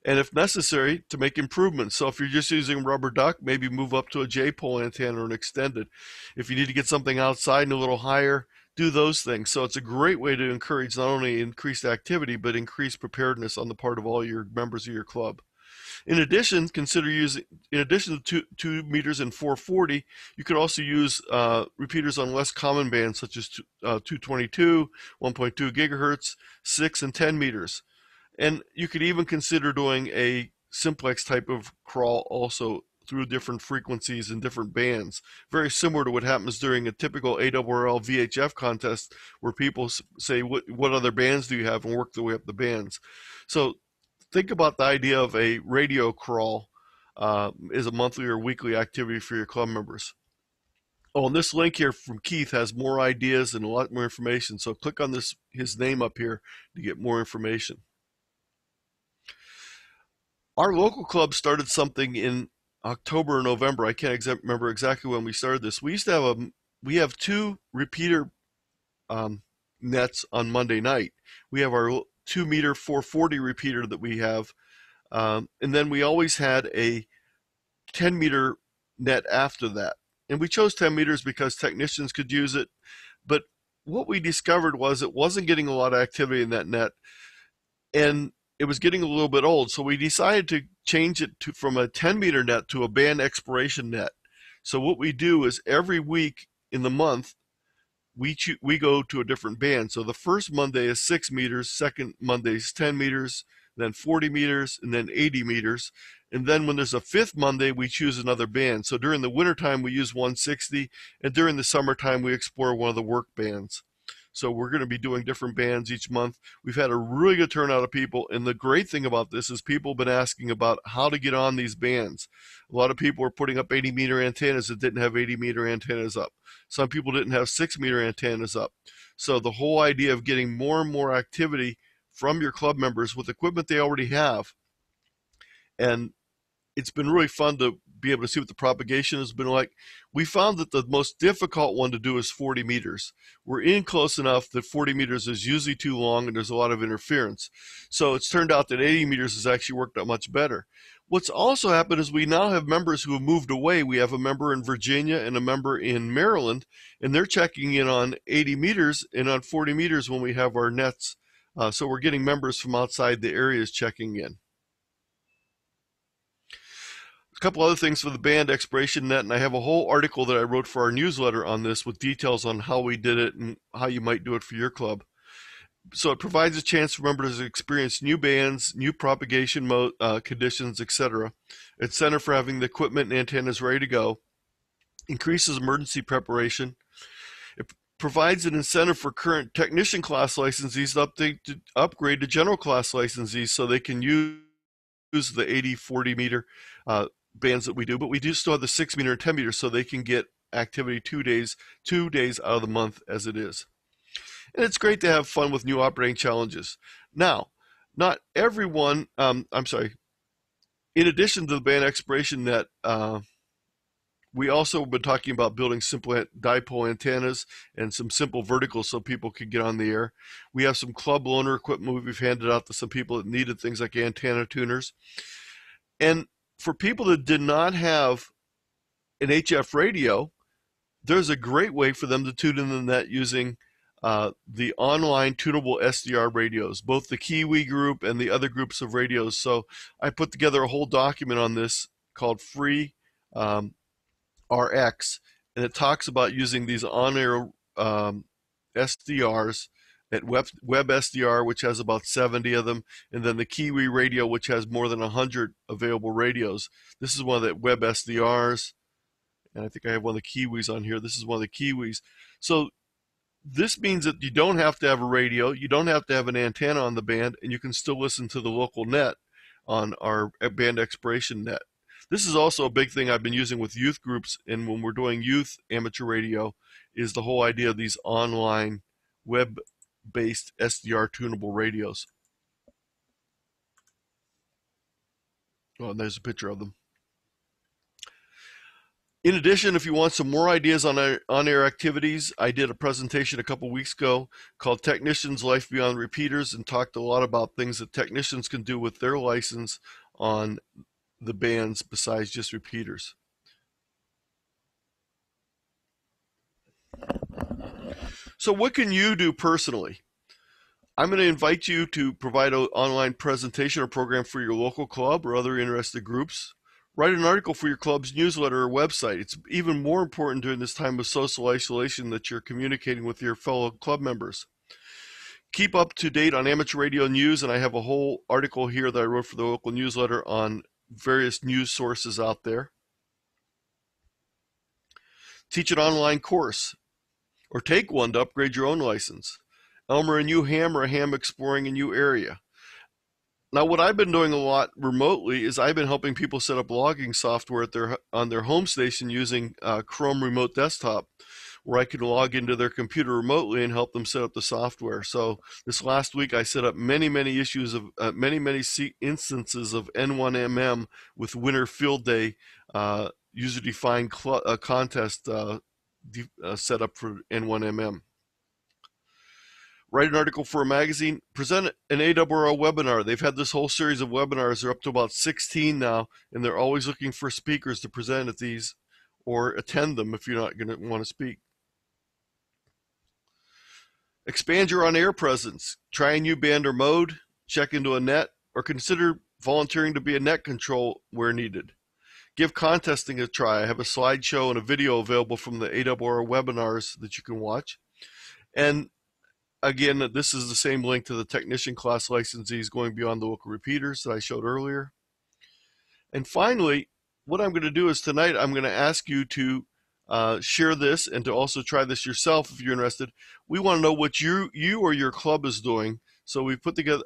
and if necessary, to make improvements. So if you're just using rubber duck, maybe move up to a J-pole antenna or an extended. If you need to get something outside and a little higher, do those things. So it's a great way to encourage not only increased activity, but increased preparedness on the part of all your members of your club. In addition, consider using, in addition to 2 meters and 440, you could also use repeaters on less common bands such as 222, 1.2 gigahertz, 6 and 10 meters. And you could even consider doing a simplex type of crawl also through different frequencies and different bands. Very similar to what happens during a typical ARRL VHF contest where people say, what other bands do you have, and work their way up the bands. So think about the idea of a radio crawl as a monthly or weekly activity for your club members. Oh, and this link here from Keith has more ideas and a lot more information. So click on his name up here to get more information. Our local club started something in October or November. I can't remember exactly when we started this. We used to have 2 repeater nets on Monday night. We have our 2-meter 440 repeater that we have, and then we always had a 10-meter net after that. And we chose 10 meters because technicians could use it. But what we discovered was it wasn't getting a lot of activity in that net, and it was getting a little bit old. So we decided to change it from a 10-meter net to a band expiration net. So what we do is every week in the month, we go to a different band. So the first Monday is 6 meters, second Monday is 10 meters, then 40 meters, and then 80 meters. And then when there's a 5th Monday, we choose another band. So during the wintertime, we use 160, and during the summertime, we explore one of the work bands. So we're going to be doing different bands each month. We've had a really good turnout of people, and the great thing about this is people have been asking about how to get on these bands. A lot of people are putting up 80-meter antennas that didn't have 80-meter antennas up. Some people didn't have 6-meter antennas up. So the whole idea of getting more and more activity from your club members with equipment they already have, and it's been really fun to be able to see what the propagation has been like. We found that the most difficult one to do is 40 meters. We're in close enough that 40 meters is usually too long and there's a lot of interference. So it's turned out that 80 meters has actually worked out much better. What's also happened is we now have members who have moved away. We have a member in Virginia and a member in Maryland, and they're checking in on 80 meters and on 40 meters when we have our nets. So we're getting members from outside the areas checking in. A couple other things for the band expiration net, and I have a whole article that I wrote for our newsletter on this with details on how we did it and how you might do it for your club. So it provides a chance for members to experience new bands, new propagation conditions, etc. It's center for having the equipment and antennas ready to go. Increases emergency preparation. It provides an incentive for current technician class licensees to upgrade to general class licensees so they can use the 80-40 meter bands that we do, but we do still have the 6 meter and 10 meter so they can get activity 2 days out of the month as it is. And it's great to have fun with new operating challenges. Now, Not everyone, I'm sorry, in addition to the band expiration net, we also have been talking about building simple dipole antennas and some simple verticals so people could get on the air. We have some club loaner equipment we've handed out to some people that needed things like antenna tuners. And for people that did not have an HF radio, there's a great way for them to tune in the net using the online tunable SDR radios, both the Kiwi group and the other groups of radios. So I put together a whole document on this called Free RX, and it talks about using these on-air SDRs at Web SDR, which has about 70 of them, and then the Kiwi radio, which has more than 100 available radios. This is one of the Web SDRs, and I think I have one of the Kiwis on here. This is one of the Kiwis. So this means that you don't have to have a radio, you don't have to have an antenna on the band, and you can still listen to the local net on our band expiration net. This is also a big thing I've been using with youth groups, and when we're doing youth amateur radio, is the whole idea of these online web-based SDR tunable radios. Oh, and there's a picture of them. In addition, if you want some more ideas on on-air activities, I did a presentation a couple weeks ago called Technicians Life Beyond Repeaters and talked a lot about things that technicians can do with their license on the bands besides just repeaters. So what can you do personally? I'm going to invite you to provide an online presentation or program for your local club or other interested groups. Write an article for your club's newsletter or website. It's even more important during this time of social isolation that you're communicating with your fellow club members. Keep up to date on amateur radio news, and I have a whole article here that I wrote for the local newsletter on various news sources out there. Teach an online course, or take one to upgrade your own license. Elmer and you hammer a ham exploring a new area. Now, what I've been doing a lot remotely is I've been helping people set up logging software on their home station using Chrome Remote Desktop, where I can log into their computer remotely and help them set up the software. So this last week, I set up many instances of N1MM with Winter Field Day user-defined contest set up for N1MM. Write an article for a magazine, present an ARRL webinar. They've had this whole series of webinars. They're up to about 16 now, and they're always looking for speakers to present at these or attend them if you're not going to want to speak. Expand your on-air presence. Try a new band or mode, check into a net, or consider volunteering to be a net control where needed. Give contesting a try. I have a slideshow and a video available from the ARRL webinars that you can watch. And again, this is the same link to the technician class licensees going beyond the local repeaters that I showed earlier. And finally, what I'm going to do is tonight I'm going to ask you to share this and to also try this yourself if you're interested. We want to know what you or your club is doing. So I put together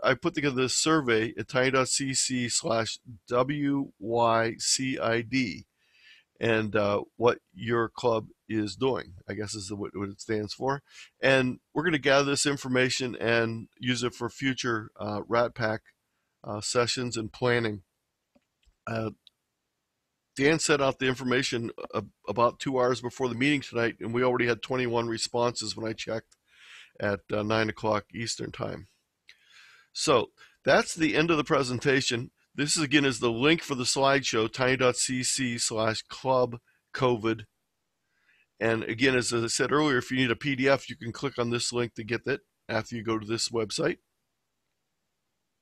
this survey at tiny.cc/WYCID. And what your club is doing, I guess is what it stands for. And we're going to gather this information and use it for future Rat Pack sessions and planning. Dan sent out the information about 2 hours before the meeting tonight, and we already had 21 responses when I checked at 9 o'clock Eastern time. So that's the end of the presentation. This again is the link for the slideshow, tiny.cc/club/COVID. And again, as I said earlier, if you need a PDF, you can click on this link to get it after you go to this website.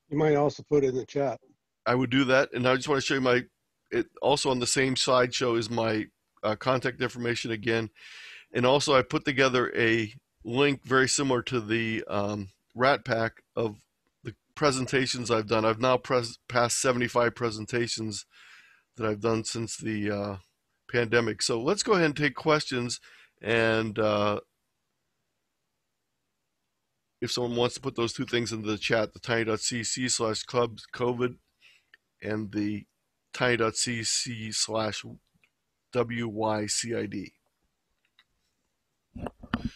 You might also put it in the chat. I would do that. And I just want to show you also on the same slideshow is my contact information again. And also I put together a link very similar to the Rat Pack of the presentations I've done. I've now passed 75 presentations that I've done since the pandemic. So let's go ahead and take questions. And if someone wants to put those two things into the chat, the tiny.cc/club/COVID and the tiny.cc/WYCID.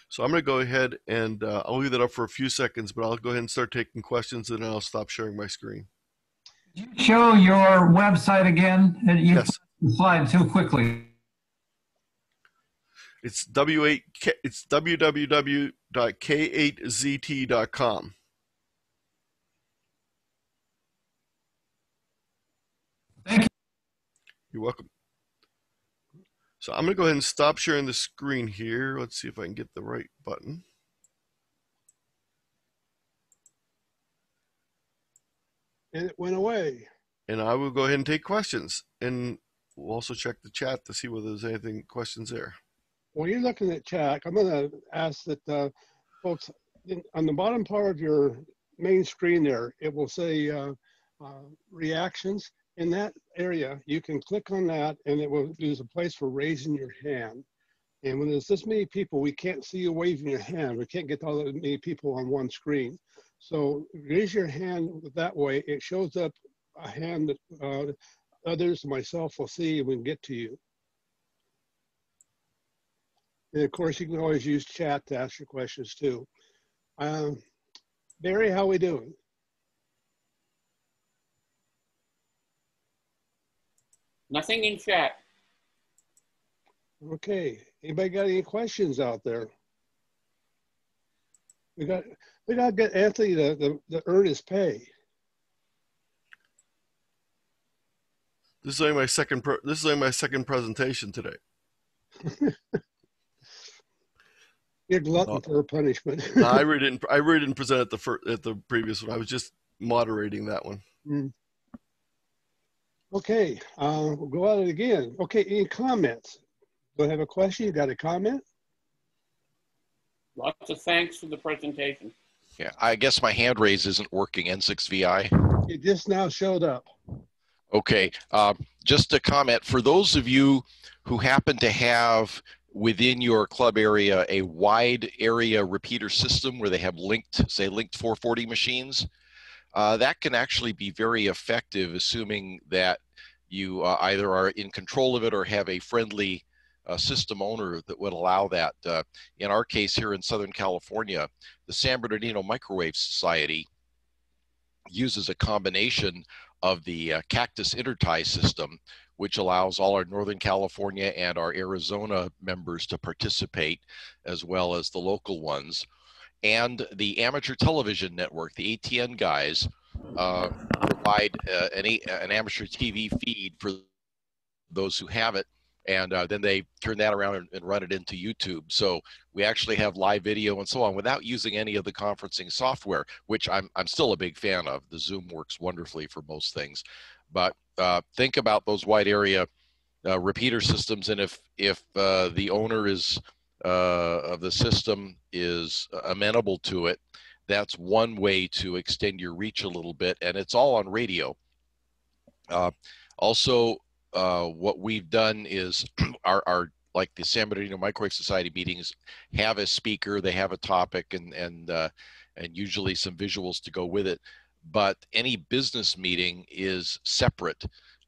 So I'm going to go ahead and I'll leave that up for a few seconds, but I'll go ahead and start taking questions and then I'll stop sharing my screen. Show your website again. You Yes. the slide too quickly. It's it's www.k8zt.com. Thank you. You're welcome. So I'm going to go ahead and stop sharing the screen here. Let's see if I can get the right button. And it went away. And I will go ahead and take questions. And we'll also check the chat to see whether there's anything questions there. While you're looking at chat, I'm going to ask that folks, on the bottom part of your main screen there, it will say reactions. In that area, you can click on that and there's a place for raising your hand. And when there's this many people, we can't see you waving your hand. We can't get all that many people on one screen. So raise your hand that way. It shows up a hand that others, myself, will see and we can get to you. And of course, you can always use chat to ask your questions too. Barry, how we doing? Nothing in chat. Okay. Anybody got any questions out there? We got to get Anthony to earn his pay. This is only my second. This is only my second presentation today. You're glutton for punishment. No, I really didn't present at the previous one. I was just moderating that one. Mm. Okay, we'll go at it again. Okay, any comments? Do I have a question? You got a comment? Lots of thanks for the presentation. Yeah, I guess my hand raise isn't working, N6VI. It just now showed up. Okay, just a comment. For those of you who happen to have within your club area a wide area repeater system where they have linked 440 machines, that can actually be very effective, assuming that you either are in control of it or have a friendly system owner that would allow that. In our case here in Southern California, the San Bernardino Microwave Society uses a combination of the Cactus intertie system, which allows all our Northern California and our Arizona members to participate, as well as the local ones. And the Amateur Television Network, the ATN guys, provide an amateur TV feed for those who have it, and then they turn that around and run it into YouTube. So we actually have live video and so on without using any of the conferencing software, which I'm still a big fan of. The Zoom works wonderfully for most things. But think about those wide area repeater systems, and if the owner is of the system is amenable to it, that's one way to extend your reach a little bit, and it's all on radio. Also, what we've done is our like the San Bernardino Microwave Society meetings have a speaker, they have a topic, and usually some visuals to go with it. But any business meeting is separate.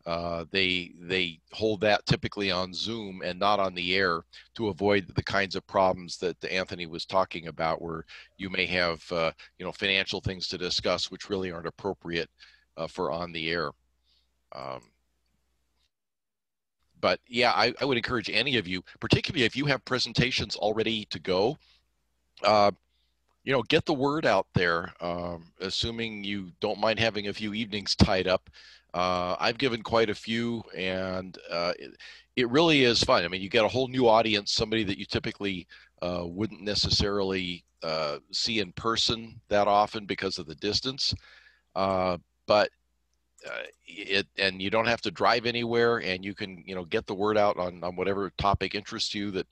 They hold that typically on Zoom and not on the air to avoid the kinds of problems that Anthony was talking about, where you may have financial things to discuss which really aren't appropriate for on the air. But yeah, I would encourage any of you, particularly if you have presentations all ready to go, get the word out there, assuming you don't mind having a few evenings tied up. I've given quite a few, and it really is fun. I mean, you get a whole new audience, somebody that you typically wouldn't necessarily see in person that often because of the distance. But and you don't have to drive anywhere, and you can get the word out on whatever topic interests you. That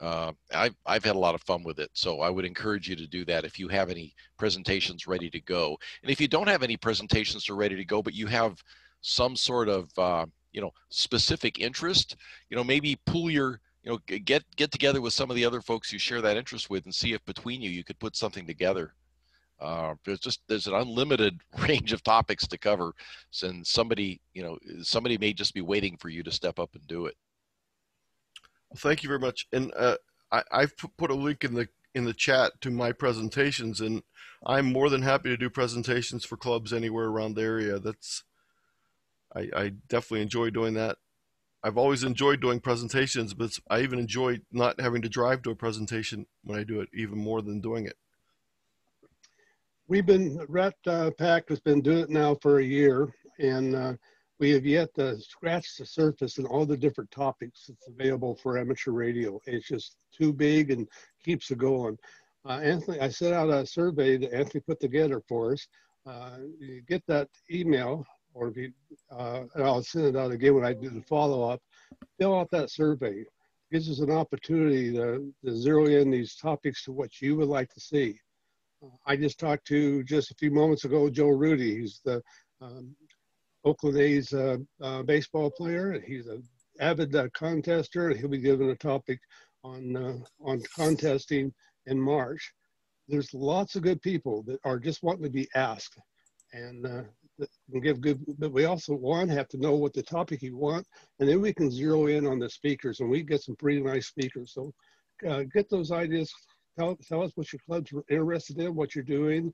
I've had a lot of fun with it, so I would encourage you to do that if you have any presentations ready to go. And if you don't have any presentations that are ready to go, but you have some sort of specific interest, maybe pool your get together with some of the other folks you share that interest with and see if between you could put something together. There's an unlimited range of topics to cover, and somebody may just be waiting for you to step up and do it. Well, thank you very much. And I've put a link in in the chat to my presentations, and I'm more than happy to do presentations for clubs anywhere around the area. I definitely enjoy doing that. I've always enjoyed doing presentations, but I even enjoy not having to drive to a presentation when I do it, even more than doing it. Rat Pack has been doing it now for a year, and we have yet to scratch the surface in all the different topics that's available for amateur radio. It's just too big and keeps it going. Anthony, I sent out a survey that Anthony put together for us. You get that email, or if you, and I'll send it out again when I do the follow-up. Fill out that survey. It gives us an opportunity to zero in these topics to what you would like to see. I just talked to, just a few moments ago, Joe Rudy. He's the Oakland A's baseball player. He's an avid contester. He'll be given a topic on contesting in March. There's lots of good people that are just wanting to be asked, and that can give good. But we also have to know what the topic you want, and then we can zero in on the speakers, and we get some pretty nice speakers. So get those ideas. Tell us what your club's interested in, what you're doing,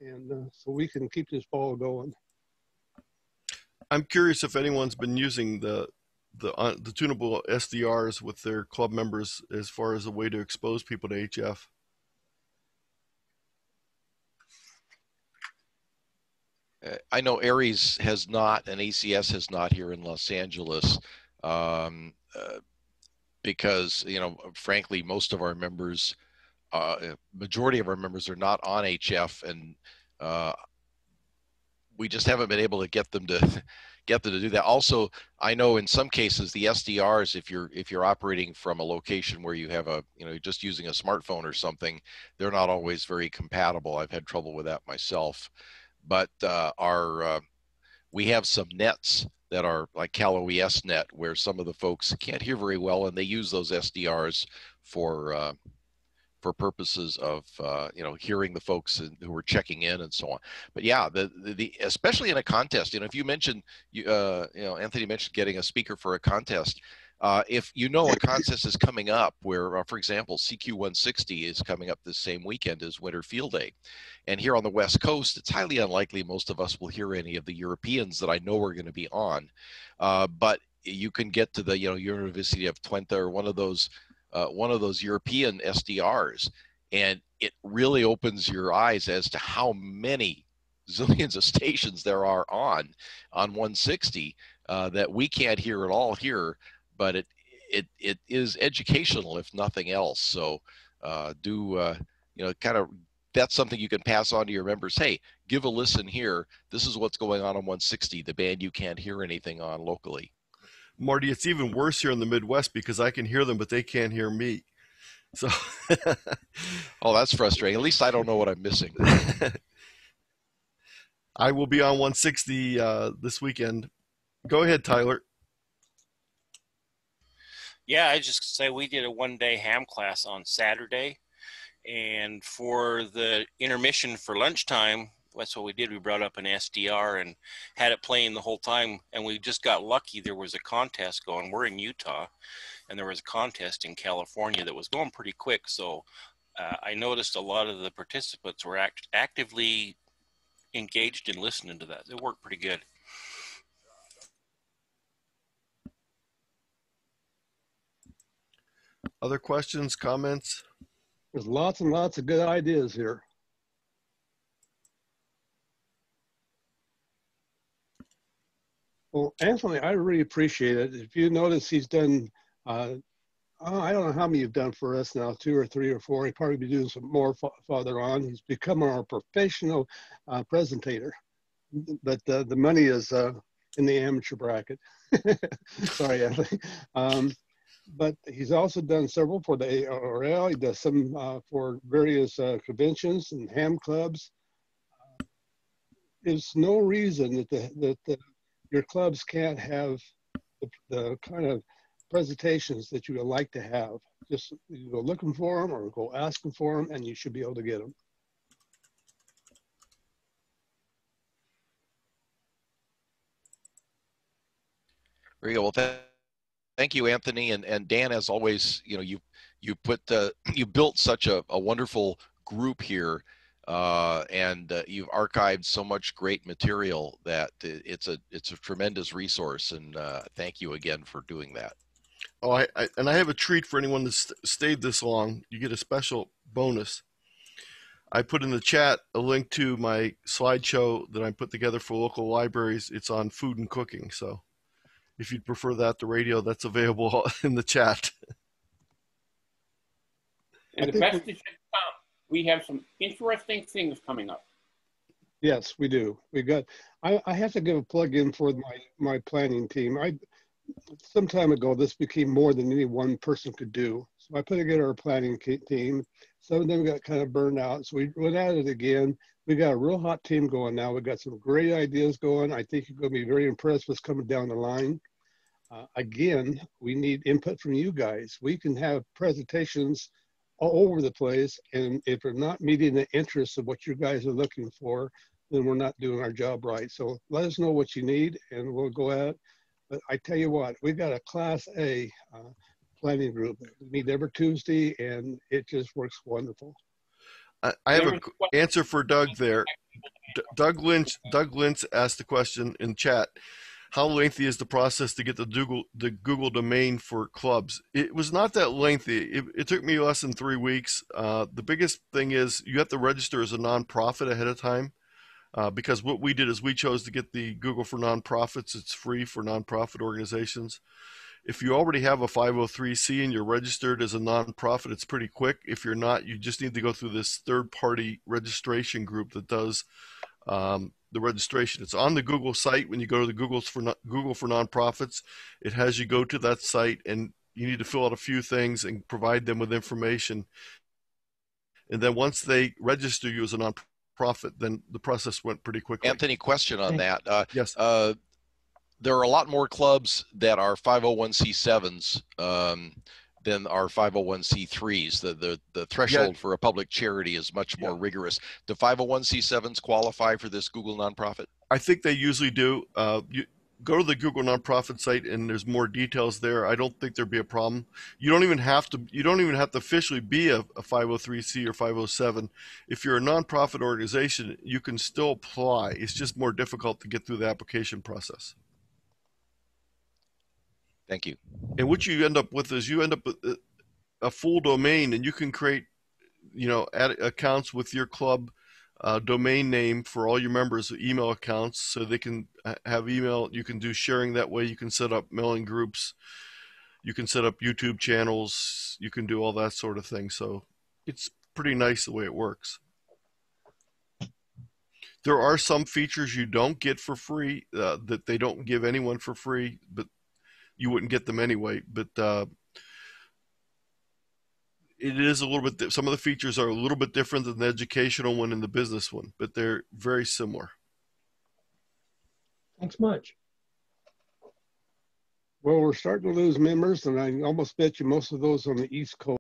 and so we can keep this ball going. I'm curious if anyone's been using the tunable SDRs with their club members as far as a way to expose people to HF. I know Aries has not, and ACS has not here in Los Angeles, because, you know, frankly, most of our members, majority of our members are not on HF, and we just haven't been able to get them to do that. Also, I know in some cases the SDRs, if you're operating from a location where you have you're just using a smartphone or something, they're not always very compatible. I've had trouble with that myself. But we have some nets that are like Cal OES net, where some of the folks can't hear very well, and they use those SDRs for purposes of hearing the folks who are checking in and so on. But yeah, the especially in a contest, if you mentioned Anthony mentioned getting a speaker for a contest. If a contest is coming up where, for example, CQ160 is coming up this same weekend as Winter Field Day, and here on the West Coast, it's highly unlikely most of us will hear any of the Europeans that I know are going to be on. But you can get to the University of Twente or one of those European SDRs, and it really opens your eyes as to how many zillions of stations there are on 160 that we can't hear at all here. But it is educational, if nothing else. So that's something you can pass on to your members. Hey, give a listen here. This is what's going on 160, the band you can't hear anything on locally. Marty, it's even worse here in the Midwest because I can hear them, but they can't hear me. So, oh, that's frustrating. At least I don't know what I'm missing. I will be on 160 this weekend. Go ahead, Tyler. Yeah, I just say we did a one-day ham class on Saturday, and for the intermission for lunchtime, that's what we did. We brought up an SDR and had it playing the whole time, and we just got lucky. There was a contest going. We're in Utah, and there was a contest in California that was going pretty quick. So I noticed a lot of the participants were actively engaged in listening to that. It worked pretty good. Other questions, comments? There's lots and lots of good ideas here. Well, Anthony, I really appreciate it. If you notice, he's done, I don't know how many you've done for us now, 2 or 3 or 4. He'll probably be doing some more farther on. He's become our professional presentator, but the money is in the amateur bracket. Sorry, Anthony. But he's also done several for the ARL. He does some for various conventions and ham clubs. There's no reason that your clubs can't have the kind of presentations that you would like to have. Just you go looking for them or go asking for them, and you should be able to get them. Very good. Well, Thank you, Anthony, and Dan. As always, you know, you built such a wonderful group here, and you've archived so much great material that it's a tremendous resource. And thank you again for doing that. Oh, I have a treat for anyone that stayed this long. You get a special bonus. I put in the chat a link to my slideshow that I put together for local libraries. It's on food and cooking. So if you'd prefer that to radio, that's available in the chat. And the best is yet to come. We have some interesting things coming up. Yes, we do. We got. I have to give a plug in for my planning team. Some time ago, this became more than any one person could do. So I put together a planning team. Some of them got kind of burned out. So we went at it again. We got a real hot team going now. We got some great ideas going. I think you're going to be very impressed with what's coming down the line. Again, we need input from you guys. We can have presentations all over the place. And if we're not meeting the interests of what you guys are looking for, then we're not doing our job right. So let us know what you need and we'll go at it. But I tell you what, we've got a Class A planning group. We meet every Tuesday, and it just works wonderful. I have an answer for Doug there. Doug Lynch asked the question in chat: how lengthy is the process to get the Google domain for clubs? It was not that lengthy. It took me less than 3 weeks. The biggest thing is you have to register as a nonprofit ahead of time. Because what we did is we chose to get the Google for Nonprofits. It's free for nonprofit organizations. If you already have a 503c and you're registered as a nonprofit, it's pretty quick. If you're not, you just need to go through this third-party registration group that does the registration. It's on the Google site. When you go to the Google for Nonprofits, it has you go to that site and you need to fill out a few things and provide them with information. And then once they register you as a nonprofit, then the process went pretty quickly. Anthony, question on that. Yes. There are a lot more clubs that are 501c7s than are 501c3s. The threshold for a public charity is much more rigorous. Do 501c7s qualify for this Google nonprofit? I think they usually do. You go to the Google nonprofit site and there's more details there. I don't think there'd be a problem. You don't even have to officially be a 503c or 507. If you're a nonprofit organization, you can still apply. It's just more difficult to get through the application process. Thank you. And what you end up with is you end up with a full domain, and you can create, add accounts with your club domain name for all your members, email accounts, so they can have email. You can do sharing that way. You can set up mailing groups. You can set up YouTube channels. You can do all that sort of thing. So it's pretty nice the way it works. There are some features you don't get for free that they don't give anyone for free, but you wouldn't get them anyway. But it is a little bit, some of the features are a little bit different than the educational one and the business one, but they're very similar. Thanks much. Well, we're starting to lose members, and I almost bet you most of those on the East Coast.